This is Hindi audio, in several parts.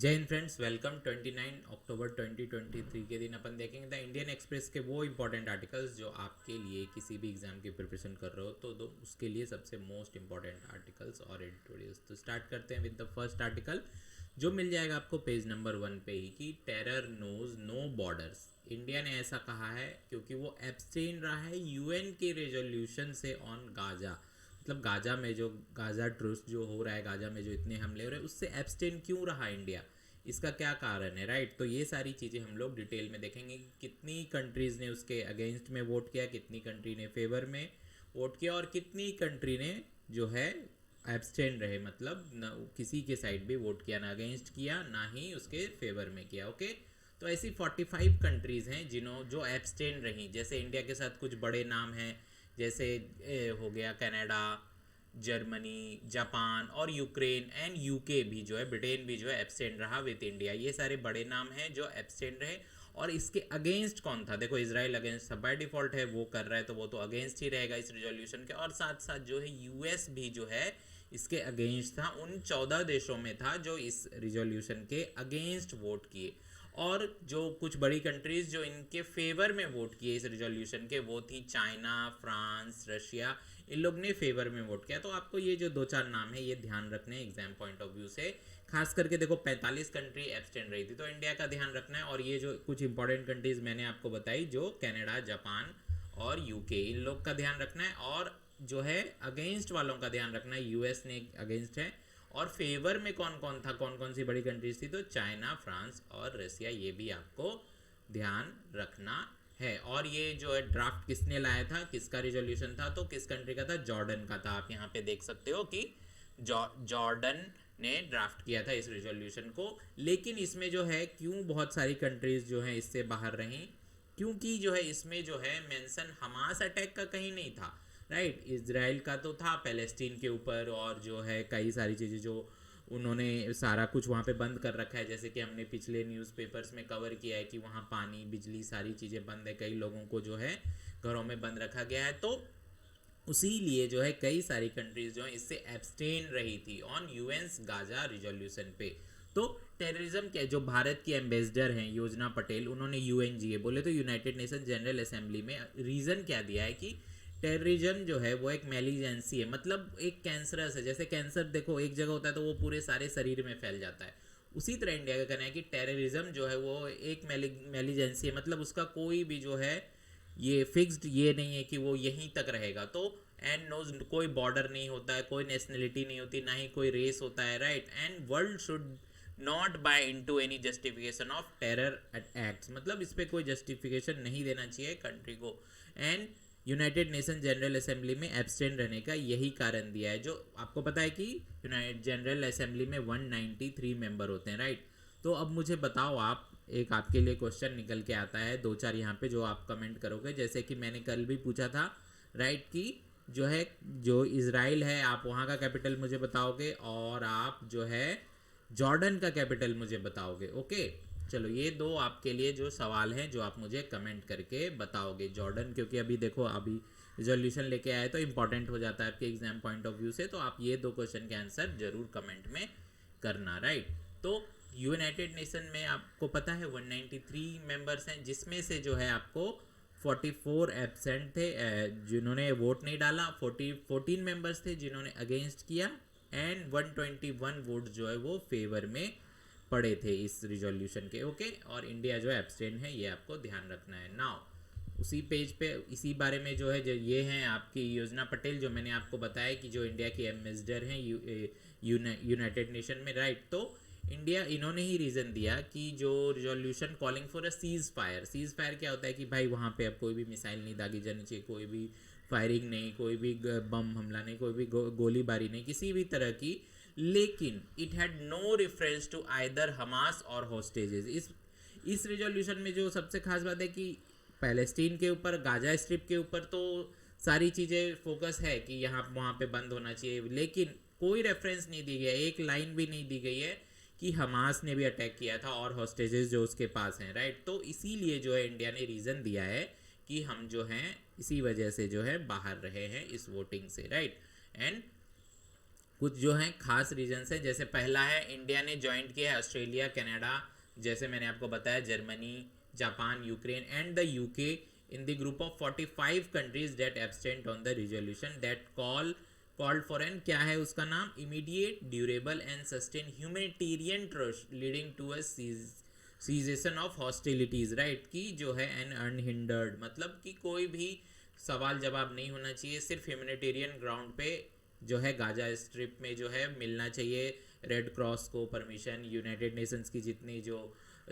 जय हिंद फ्रेंड्स, वेलकम। 29 अक्टूबर 2023 के दिन अपन देखेंगे द इंडियन एक्सप्रेस के वो इंपॉर्टेंट आर्टिकल्स जो आपके लिए किसी भी एग्जाम की प्रिपरेशन कर रहे हो तो दो उसके लिए सबसे मोस्ट इंपॉर्टेंट आर्टिकल्स और एडिटोरियल्स। तो स्टार्ट करते हैं विद द फर्स्ट आर्टिकल जो मिल जाएगा आपको पेज नंबर 1 पे ही कि terror knows no borders. India ने ऐसा कहा है क्योंकि वो एब्सटेन रहा है यूएन के रेजोल्यूशन से ऑन गाजा। मतलब गाजा में जो गाजा ट्रूस जो हो रहा है, गाजा में जो इतने हमले हो रहे हैं उससे एब्सटेन क्यों रहा इंडिया, इसका क्या कारण है, राइट। तो ये सारी चीज़ें हम लोग डिटेल में देखेंगे कि कितनी कंट्रीज़ ने उसके अगेंस्ट में वोट किया, कितनी कंट्री ने फेवर में वोट किया और कितनी कंट्री ने जो है एब्सटेन रहे, मतलब न किसी के साइड भी वोट किया, ना अगेंस्ट किया ना ही उसके फेवर में किया। ओके, तो ऐसी 45 कंट्रीज़ हैं जो एब्सटेन रही। जैसे इंडिया के साथ कुछ बड़े नाम हैं, जैसे हो गया कनाडा, जर्मनी, जापान और यूक्रेन एंड यूके भी जो है, ब्रिटेन भी जो है एब्सटेंट रहा विद इंडिया। ये सारे बड़े नाम हैं जो एब्सटेंट रहे। और इसके अगेंस्ट कौन था? देखो, इजराइल अगेंस्ट सब बाय डिफॉल्ट है, वो कर रहा है तो वो तो अगेंस्ट ही रहेगा इस रिजोल्यूशन के। और साथ साथ जो है यूएस भी जो है इसके अगेंस्ट था, उन 14 देशों में था जो इस रिजोल्यूशन के अगेंस्ट वोट किए। और जो कुछ बड़ी कंट्रीज जो इनके फेवर में वोट किए इस रिजोल्यूशन के, वो थी चाइना, फ्रांस, रशिया। इन लोग ने फेवर में वोट किया। तो आपको ये जो दो चार नाम है ये ध्यान रखने हैं एग्जाम पॉइंट ऑफ व्यू से। खास करके देखो 45 कंट्री एब्सटेंट रही थी तो इंडिया का ध्यान रखना है। और ये जो कुछ इंपॉर्टेंट कंट्रीज मैंने आपको बताई, जो कनाडा, जापान और यूके, इन लोग का ध्यान रखना है। और जो है अगेंस्ट वालों का ध्यान रखना है, यूएस ने अगेंस्ट है। और फेवर में कौन कौन था, कौन कौन सी बड़ी कंट्रीज थी, तो चाइना, फ्रांस और रसिया, ये भी आपको ध्यान रखना है। और ये जो है ड्राफ्ट किसने लाया था, किसका रिजोल्यूशन था, तो किस कंट्री का था? जॉर्डन का था। आप यहाँ पे देख सकते हो कि जॉर्डन ने ड्राफ्ट किया था इस रिजोल्यूशन को। लेकिन इसमें जो है क्यों बहुत सारी कंट्रीज जो हैं इससे बाहर रहीं, क्योंकि जो है इसमें जो है मेंशन हमास अटैक का कहीं नहीं था, राइट। इजराइल का तो था पैलेस्टीन के ऊपर, और जो है कई सारी चीज़ें जो उन्होंने सारा कुछ वहाँ पे बंद कर रखा है। जैसे कि हमने पिछले न्यूज़पेपर्स में कवर किया है कि वहाँ पानी, बिजली, सारी चीज़ें बंद है, कई लोगों को जो है घरों में बंद रखा गया है। तो उसी लिए जो है कई सारी कंट्रीज जो है इससे एब्सटेन रही थी ऑन यूएन्स गाजा रिजोल्यूशन पे। तो टेररिज्म क्या, जो भारत की एम्बेसडर हैं योजना पटेल, उन्होंने यूएनजीए बोले तो यूनाइटेड नेशन जनरल असेंबली में रीज़न क्या दिया है कि टेररिज्म जो है वो एक मेलिजेंसी है, मतलब एक कैंसरस है। जैसे कैंसर देखो एक जगह होता है तो वो पूरे सारे शरीर में फैल जाता है, उसी तरह इंडिया का कहना है कि टेररिज्म जो है वो एक मेलिजेंसी है, मतलब उसका कोई भी जो है ये फिक्स्ड ये नहीं है कि वो यहीं तक रहेगा। तो एंड नोज, कोई बॉर्डर नहीं होता है, कोई नेशनलिटी नहीं होती, ना ही कोई रेस होता है, right. And world should not buy into any justification of terror acts, मतलब इस पर कोई जस्टिफिकेशन नहीं देना चाहिए कंट्री को। And United Nation General Assembly में एब्सटेंट रहने का यही कारण दिया है। जो आपको पता है कि यूनाइटेड जनरल असेंबली में 193 मेंबर होते हैं, राइट। तो अब मुझे बताओ आप, एक आपके लिए क्वेश्चन निकल के आता है, दो चार यहाँ पे जो आप कमेंट करोगे, जैसे कि मैंने कल भी पूछा था, राइट, कि जो है जो इजराइल है आप वहाँ का कैपिटल मुझे बताओगे और आप जो है जॉर्डन का कैपिटल मुझे बताओगे। ओके, चलो ये दो आपके लिए जो सवाल हैं जो आप मुझे कमेंट करके बताओगे। जॉर्डन, क्योंकि अभी देखो अभी रिजोल्यूशन लेके आए तो इंपॉर्टेंट हो जाता है आपके एग्जाम पॉइंट ऑफ व्यू से, तो आप ये दो क्वेश्चन के आंसर जरूर कमेंट में करना, राइट। तो यूनाइटेड नेशन में आपको पता है 193 मेंबर्स हैं, जिसमें से जो है आपको 44 एब्सेंट थे, जिन्होंने वोट नहीं डाला। 14 मेंबर्स थे जिन्होंने अगेंस्ट किया, एंड 121 वोट जो है वो फेवर में पड़े थे इस रिजोल्यूशन के। ओके, और इंडिया जो है एब्सटेन है, ये आपको ध्यान रखना है। नाउ उसी पेज पे इसी बारे में जो है, जो ये हैं आपकी योजना पटेल, जो मैंने आपको बताया कि जो इंडिया की एम्बेसडर हैं यूनाइटेड नेशन में, राइट। तो इंडिया, इन्होंने ही रीज़न दिया कि जो resolution calling for a cease fire, cease fire क्या होता है कि भाई वहाँ पे अब कोई भी मिसाइल नहीं दागी जानी चाहिए, कोई भी फायरिंग नहीं, कोई भी बम हमला नहीं, कोई भी गोलीबारी नहीं, किसी भी तरह की। लेकिन it had no reference to either Hamas और हॉस्टेजेस। इस रिजोल्यूशन में जो सबसे खास बात है कि पैलेस्टीन के ऊपर, गाजा स्ट्रिप के ऊपर तो सारी चीज़ें फोकस है कि यहाँ वहाँ पे बंद होना चाहिए, लेकिन कोई रेफरेंस नहीं दी गई, एक लाइन भी नहीं दी गई है कि हमास ने भी अटैक किया था और हॉस्टेजेस जो उसके पास हैं, राइट। तो इसीलिए जो है इंडिया ने रीज़न दिया है कि हम जो हैं इसी वजह से जो है बाहर रहे हैं इस वोटिंग से, राइट। एंड कुछ जो हैं खास रीजन्स हैं, जैसे पहला है इंडिया ने ज्वाइन किया है ऑस्ट्रेलिया, कनाडा, जैसे मैंने आपको बताया, Germany, Japan, Ukraine and the UK in the group of 45 countries that abstained on the resolution that called for an, क्या है उसका नाम, immediate durable and sustained humanitarian trust leading to a cessation of hostilities, right, कि जो है एन अनहिंडर्ड, मतलब कि कोई भी सवाल जवाब नहीं होना चाहिए, सिर्फ ह्यूमैनिटेरियन ग्राउंड पे जो है गाजा स्ट्रिप में जो है मिलना चाहिए रेड क्रॉस को परमिशन, यूनाइटेड नेशंस की जितनी जो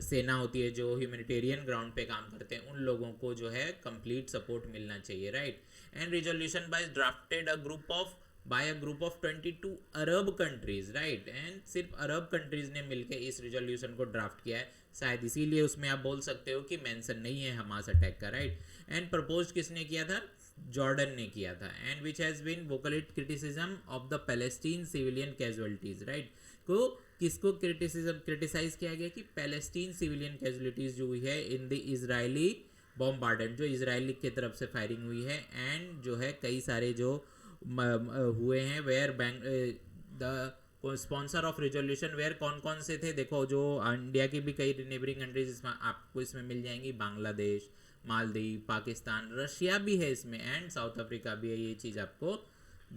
सेना होती है जो ह्यूमैनिटेरियन ग्राउंड पे काम करते हैं उन लोगों को जो है कंप्लीट सपोर्ट मिलना चाहिए, right. And resolution by a group of 22 Arab countries, right, and सिर्फ अरब कंट्रीज ने मिलकर इस रिजोल्यूशन को ड्राफ्ट किया है, शायद इसीलिए उसमें आप बोल सकते हो कि मेंशन नहीं है हमास अटैक का, राइट। एंड प्रपोज किसने किया था, जॉर्डन ने किया था, and which has been vocal criticism of the Palestine civilian casualties, right, को किसको क्रिटिसाइज किया गया कि पैलेस्टीन सिविलियन कैजुअलिटीज जो हुई है इन द इजरायली बॉम्बार्डेड, जो इजरायली की तरफ से फायरिंग हुई है, एंड जो है कई सारे जो हुए हैं were the sponsor of resolution were कौन कौन से थे, देखो जो इंडिया की भी कई नेबरिंग कंट्रीज इसमें आपको इसमें मिल जाएंगी, बांग्लादेश, मालदीव, पाकिस्तान, रशिया भी है इसमें, एंड साउथ अफ्रीका भी है, ये चीज़ आपको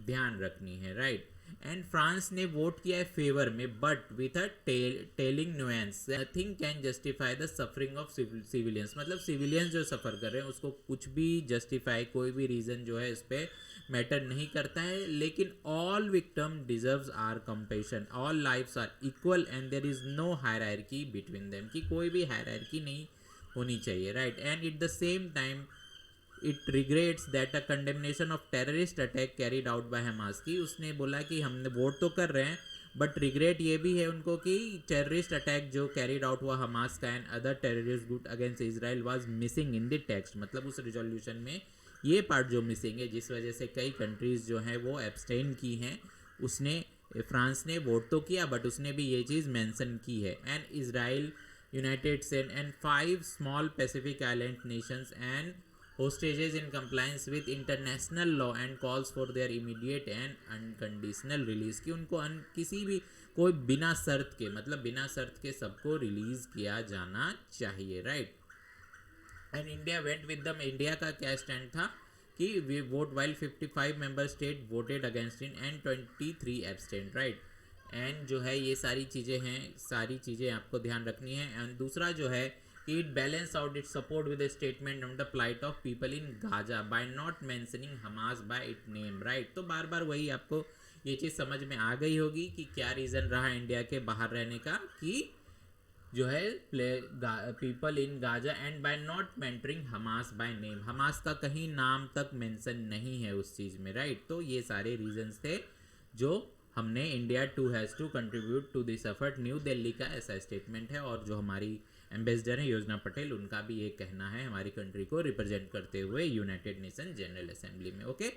ध्यान रखनी है, राइट। एंड फ्रांस ने वोट किया है फेवर में, but with a telling nuance, nothing can justify the suffering of civilians, मतलब सिविलियंस जो सफ़र कर रहे हैं उसको कुछ भी जस्टिफाई, कोई भी रीज़न जो है इस पर मैटर नहीं करता है, लेकिन all victim deserves our compassion, all lives are equal and there is no hierarchy between them, कि कोई भी हायरार्की नहीं होनी चाहिए, right. And at the same time it regrets that a condemnation of terrorist attack carried out by Hamas, की उसने बोला कि हमने वोट तो कर रहे हैं बट रिग्रेट ये भी है उनको कि टेररिस्ट अटैक जो कैरिड आउट हुआ हमास का and other terrorist group against Israel was missing in the text, मतलब उस रिजोल्यूशन में ये पार्ट जो मिसिंग है जिस वजह से कई कंट्रीज जो हैं वो एब्सटेन की हैं, उसने फ्रांस ने वोट तो किया बट उसने भी ये चीज़ मेंशन की है। And Israel, United states and 5 small Pacific island Nations and hostages in compliance with international law and calls for their immediate and unconditional release, कि उनको किसी भी कोई बिना शर्त के, मतलब बिना शर्त के सबको रिलीज किया जाना चाहिए, right. And India went with the, India का क्या स्टैंड था कि we vote while 55 member state voted against in and 23 abstained, right. And जो है ये सारी चीज़ें हैं, सारी चीज़ें आपको ध्यान रखनी है। एंड दूसरा जो है it balanced out its support with a statement on the plight of people in Gaza by not mentioning Hamas by its name, right। तो बार बार वही आपको ये चीज़ समझ में आ गई होगी कि क्या रीज़न रहा इंडिया के बाहर रहने का, कि जो है people in Gaza and by not mentioning Hamas by name, Hamas का कहीं नाम तक मेंशन नहीं है उस चीज़ में, राइट। तो ये सारे रीजंस थे जो हमने India too has to contribute to this effort, New Delhi का ऐसा स्टेटमेंट है, और जो हमारी एम्बेसडर हैं योजना पटेल, उनका भी ये कहना है हमारी कंट्री को रिप्रेजेंट करते हुए यूनाइटेड नेशन जनरल असेंबली में, ओके।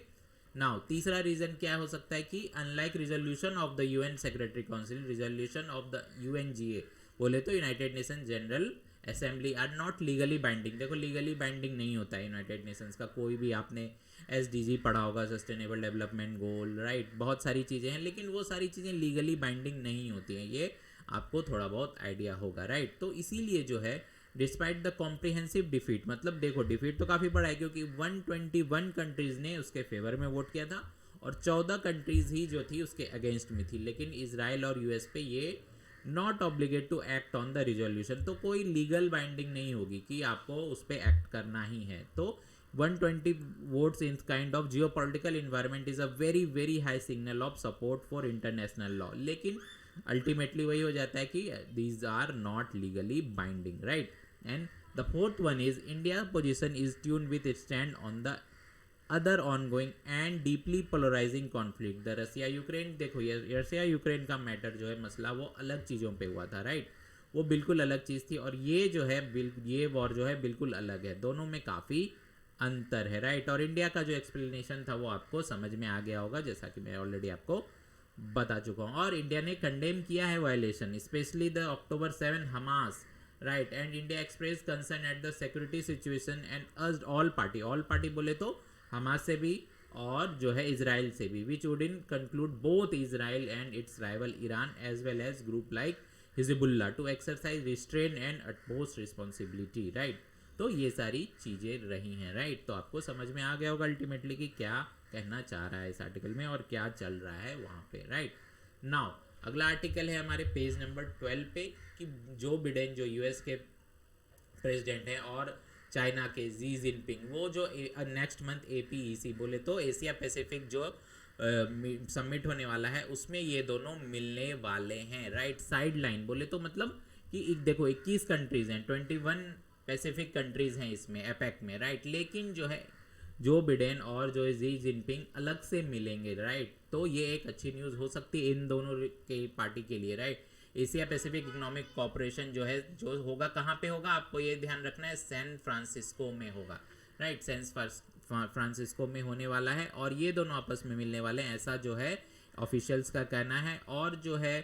नाउ तीसरा रीजन क्या हो सकता है कि unlike resolution of the UN secretary council, resolution of the UNGA बोले तो United Nation General Assembly are not legally binding. देखो लीगली बाइंडिंग नहीं होता है यूनाइटेड नेशंस का कोई भी, आपने SDG पढ़ा होगा, सस्टेनेबल डेवलपमेंट गोल, राइट, बहुत सारी चीज़ें हैं, लेकिन वो सारी चीज़ें लीगली बाइंडिंग नहीं होती हैं, ये आपको थोड़ा बहुत आइडिया होगा, राइट। तो इसीलिए जो है डिस्पाइट द कॉम्प्रिहेंसिव डिफीट, मतलब देखो डिफीट तो काफ़ी बड़ा है क्योंकि 121 कंट्रीज़ ने उसके फेवर में वोट किया था और 14 कंट्रीज़ ही जो थी उसके अगेंस्ट में थी, लेकिन इजराइल और US पे ये not obligate to act on the resolution, तो कोई लीगल बाइंडिंग नहीं होगी कि आपको उस पर एक्ट करना ही है। तो 120 votes in kind of geopolitical environment is a very very high signal of support for international law, लेकिन अल्टीमेटली वही हो जाता है कि these are not legally binding, right. And the fourth one is India position is tune with it stand on the other ongoing and deeply polarising conflict, the Russia Ukraine, देखो ये रसिया यूक्रेन का मैटर जो है मसला वो अलग चीज़ों पे हुआ था, राइट, वो बिल्कुल अलग चीज़ थी, और ये जो है ये वॉर जो है बिल्कुल अलग है, दोनों में काफ़ी अंतर है, राइट। और इंडिया का जो एक्सप्लेनेशन था वो आपको समझ में आ गया होगा, जैसा कि मैं ऑलरेडी आपको बता चुका हूँ। और इंडिया ने कंडेम किया है violation, specially the October 7 Hamas, right, and India express concern at the security situation and urged all party बोले तो हमास से भी और जो है इजराइल से भी, which would include both Israel and its rival Iran as well as group like Hezbollah to exercise restraint and utmost responsibility, right. तो ये सारी चीज़ें रही हैं, राइट। तो आपको समझ में आ गया होगा अल्टीमेटली कि क्या कहना चाह रहा है इस आर्टिकल में और क्या चल रहा है वहाँ पे, राइट। नाउ अगला आर्टिकल है हमारे पेज नंबर 12 पे कि जो बिडेन जो यूएस के प्रेसिडेंट हैं और चाइना के जी जिनपिंग, वो जो नेक्स्ट मंथ APEC बोले तो एशिया पैसिफिक जो सबमिट होने वाला है उसमें ये दोनों मिलने वाले हैं, राइट। साइड लाइन बोले तो मतलब कि देखो 21 कंट्रीज हैं, 21 पैसिफिक कंट्रीज हैं इसमें एपेक में, राइट। लेकिन जो है जो बिडेन और जो जी जिनपिंग अलग से मिलेंगे, राइट। तो ये एक अच्छी न्यूज़ हो सकती है इन दोनों के पार्टी के लिए, right. Asia Pacific economic cooperation जो है जो होगा कहाँ पे होगा, आपको ये ध्यान रखना है, सैन फ्रांसिस्को में होगा, राइट। सैन फ्रांसिस्को में होने वाला है और ये दोनों आपस में मिलने वाले हैं, ऐसा जो है ऑफिशियल्स का कहना है। और जो है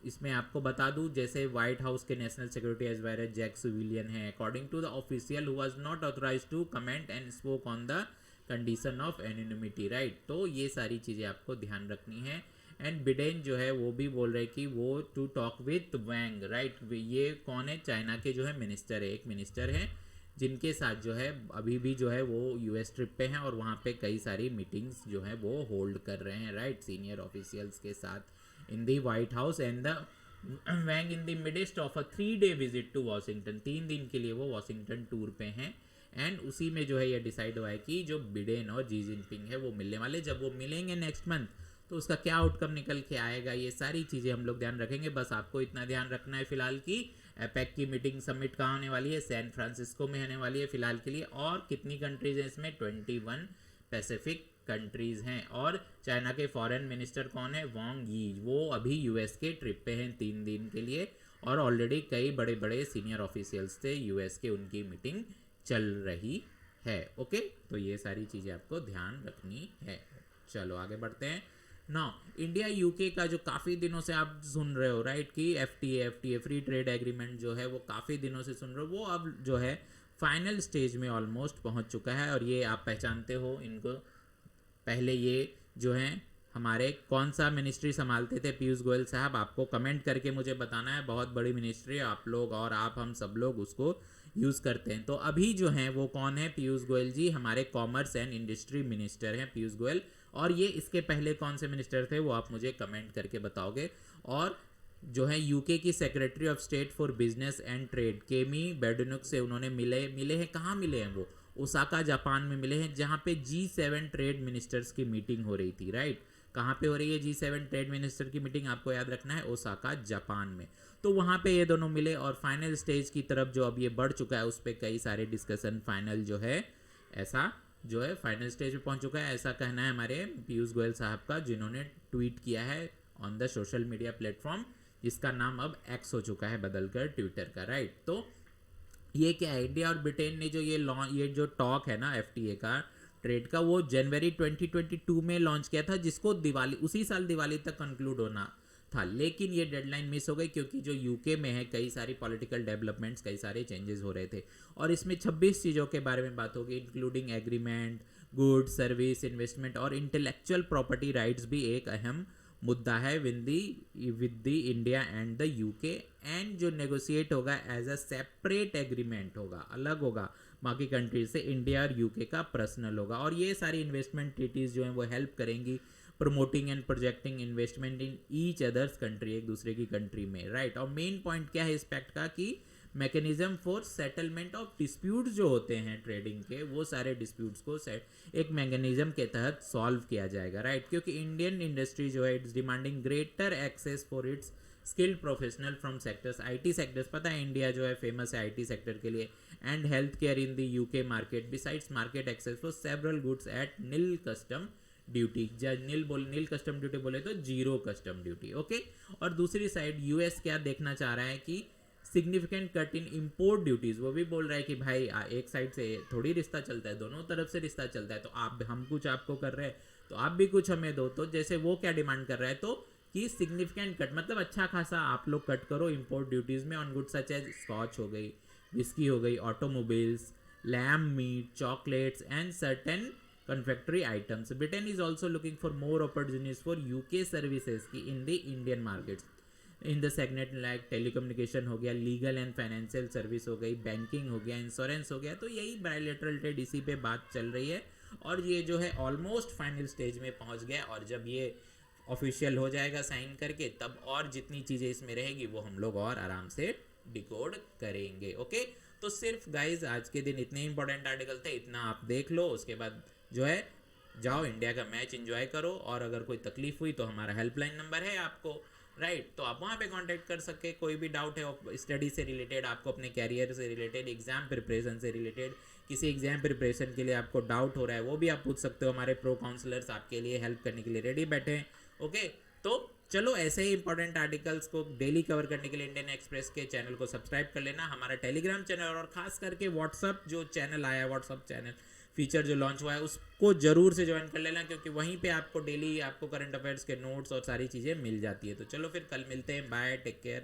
इसमें आपको बता दूं, जैसे व्हाइट हाउस के national security adviser Jake Sullivan है, according to the official who was not authorised to comment and spoke on the condition of anonymity, right. तो ये सारी चीज़ें आपको ध्यान रखनी है। एंड बिडेन जो है वो भी बोल रहे कि वो to talk with Wang, right. ये कौन है, चाइना के जो है मिनिस्टर है, एक मिनिस्टर है जिनके साथ जो है अभी भी जो है वो यूएस ट्रिप पे हैं और वहाँ पे कई सारी मीटिंग्स जो है वो होल्ड कर रहे हैं, राइट, सीनियर ऑफिशियल्स के साथ in the White House. And the Wang in the midst of a 3-day visit to Washington, 3 दिन के लिए वो वॉशिंगटन टूर पे हैं। एंड उसी में जो है ये डिसाइड हुआ है कि जो बिडेन और जी जिनपिंग है वो मिलने वाले, जब वो मिलेंगे नेक्स्ट मंथ तो उसका क्या आउटकम निकल के आएगा, ये सारी चीज़ें हम लोग ध्यान रखेंगे। बस आपको इतना ध्यान रखना है फिलहाल कि एपेक की मीटिंग सबमिट कहाँ होने वाली है, सैन फ्रांसिस्को में होने वाली है फिलहाल के लिए। और कितनी कंट्रीज हैं इसमें, 21 पैसिफिक कंट्रीज हैं। और चाइना के फॉरेन मिनिस्टर कौन है, वांग यी, वो अभी यूएस के ट्रिप पे हैं 3 दिन के लिए और ऑलरेडी कई बड़े बड़े सीनियर ऑफिशियल्स थे यूएस के, उनकी मीटिंग चल रही है। ओके, तो ये सारी चीज़ें आपको ध्यान रखनी है। चलो आगे बढ़ते हैं। इंडिया यूके का जो काफ़ी दिनों से आप सुन रहे हो, राइट, कि FTA फ्री ट्रेड एग्रीमेंट जो है वो काफ़ी दिनों से सुन रहे हो, वो अब जो है फाइनल स्टेज में ऑलमोस्ट पहुंच चुका है। और ये आप पहचानते हो इनको, पहले ये जो है हमारे कौन सा मिनिस्ट्री संभालते थे, पीयूष गोयल साहब, आपको कमेंट करके मुझे बताना है। बहुत बड़ी मिनिस्ट्री, आप लोग और आप हम सब लोग उसको यूज़ करते हैं। तो अभी जो हैं वो कौन है, पीयूष गोयल जी, हमारे कॉमर्स एंड इंडस्ट्री मिनिस्टर हैं पीयूष गोयल। और ये इसके पहले कौन से मिनिस्टर थे वो आप मुझे कमेंट करके बताओगे। और जो है यूके की secretary of state for business and trade Kemi Badenoch से उन्होंने मिले हैं, कहाँ मिले हैं वो, ओसाका जापान में मिले हैं, जहाँ पे G7 ट्रेड मिनिस्टर्स की मीटिंग हो रही थी, राइट। कहाँ पे हो रही है G7 ट्रेड मिनिस्टर की मीटिंग, आपको याद रखना है, ओसाका जापान में। तो वहाँ पे ये दोनों मिले और फाइनल स्टेज की तरफ जो अब ये बढ़ चुका है उस पर कई सारे डिस्कशन फाइनल जो है ऐसा जो है फाइनल स्टेज पे पहुंच चुका है, ऐसा कहना है हमारे पीयूष गोयल साहब का, जिन्होंने ट्वीट किया है on the social media platform, जिसका नाम अब एक्स हो चुका है बदलकर ट्विटर का, राइट। तो ये क्या है, इंडिया और ब्रिटेन ने जो ये जो टॉक है ना FTA का, ट्रेड का, वो जनवरी 2022 में लॉन्च किया था, जिसको दिवाली, उसी साल दिवाली तक कंक्लूड होना था। लेकिन ये डेडलाइन मिस हो गई क्योंकि जो यूके में है कई सारी पॉलिटिकल डेवलपमेंट्स, कई सारे चेंजेस हो रहे थे। और इसमें 26 चीज़ों के बारे में बात होगी, including agreement, good service, investment और इंटेलेक्चुअल प्रॉपर्टी राइट्स भी एक अहम मुद्दा है with the India and the UK. And जो नेगोशिएट होगा एज अ सेपरेट एग्रीमेंट होगा, अलग होगा बाकी कंट्रीज से, इंडिया और यूके का पर्सनल होगा। और ये सारी इन्वेस्टमेंट ट्रीटीज जो हैं वो हेल्प करेंगी promoting and projecting investment in each others country, एक दूसरे की कंट्री में, राइट। और मेन पॉइंट क्या है इस पैक्ट का कि mechanism for settlement of disputes जो होते हैं ट्रेडिंग के, वो सारे डिस्प्यूट्स को एक मैकेनिज्म के तहत सॉल्व किया जाएगा, राइट। क्योंकि इंडियन इंडस्ट्री जो है it's demanding greater access for its skilled professional from sectors, IT sectors, पता है इंडिया जो है फेमस है IT सेक्टर के लिए, and health care in the UK market, besides market access for several goods at nil custom duty. Nil custom duty बोले तो 0 कस्टम ड्यूटी, ओके। और दूसरी साइड यूएस क्या देखना चाह रहा है कि significant cut in import duties, वो भी बोल रहा है कि भाई एक साइड से थोड़ी रिश्ता चलता है, दोनों तरफ से रिश्ता चलता है, तो हम कुछ आपको कर रहे हैं तो आप भी कुछ हमें दो। तो जैसे वो क्या डिमांड कर रहा है, तो कि सिग्निफिकेंट कट मतलब अच्छा खासा आप लोग कट करो इंपोर्ट ड्यूटीज में on goods such as Scotch हो गई, विस्की हो गई, automobiles, lamb meat, chocolates and certain confectionery items. Britain is also looking for more opportunities for UK services in the Indian markets. In the segment like telecommunication हो गया, लीगल एंड फाइनेंशियल सर्विस हो गई, बैंकिंग हो गया, इंश्योरेंस हो गया. तो यही बायलैटरल ट्रेड इसी पे बात चल रही है और ये जो है ऑलमोस्ट फाइनल स्टेज में पहुंच गया. और जब ये ऑफिशियल हो जाएगा साइन करके तब और जितनी चीज़ें इसमें रहेगी वो हम लोग और आराम से डिकोड करेंगे. ओके तो सिर्फ गाइज आज के दिन इतने इंपॉर्टेंट आर्टिकल थे, इतना आप देख लो. उसके बाद जो है जाओ इंडिया का मैच एंजॉय करो और अगर कोई तकलीफ हुई तो हमारा हेल्पलाइन नंबर है आपको राइट तो आप वहाँ पे कांटेक्ट कर सके. कोई भी डाउट है स्टडी से रिलेटेड, आपको अपने कैरियर से रिलेटेड, एग्जाम प्रिपरेशन से रिलेटेड, किसी एग्जाम प्रिपरेशन के लिए आपको डाउट हो रहा है वो भी आप पूछ सकते हो. हमारे प्रो काउंसलर्स आपके लिए हेल्प करने के लिए रेडी बैठे हैं. ओके तो चलो ऐसे ही इंपॉर्टेंट आर्टिकल्स को डेली कवर करने के लिए इंडियन एक्सप्रेस के चैनल को सब्सक्राइब कर लेना. हमारा टेलीग्राम चैनल और खास करके व्हाट्सअप जो चैनल आया, व्हाट्सअप चैनल फीचर जो लॉन्च हुआ है उसको जरूर से ज्वाइन कर लेना क्योंकि वहीं पे आपको डेली आपको करंट अफेयर्स के नोट्स और सारी चीज़ें मिल जाती है. तो चलो फिर कल मिलते हैं. Bye, take care.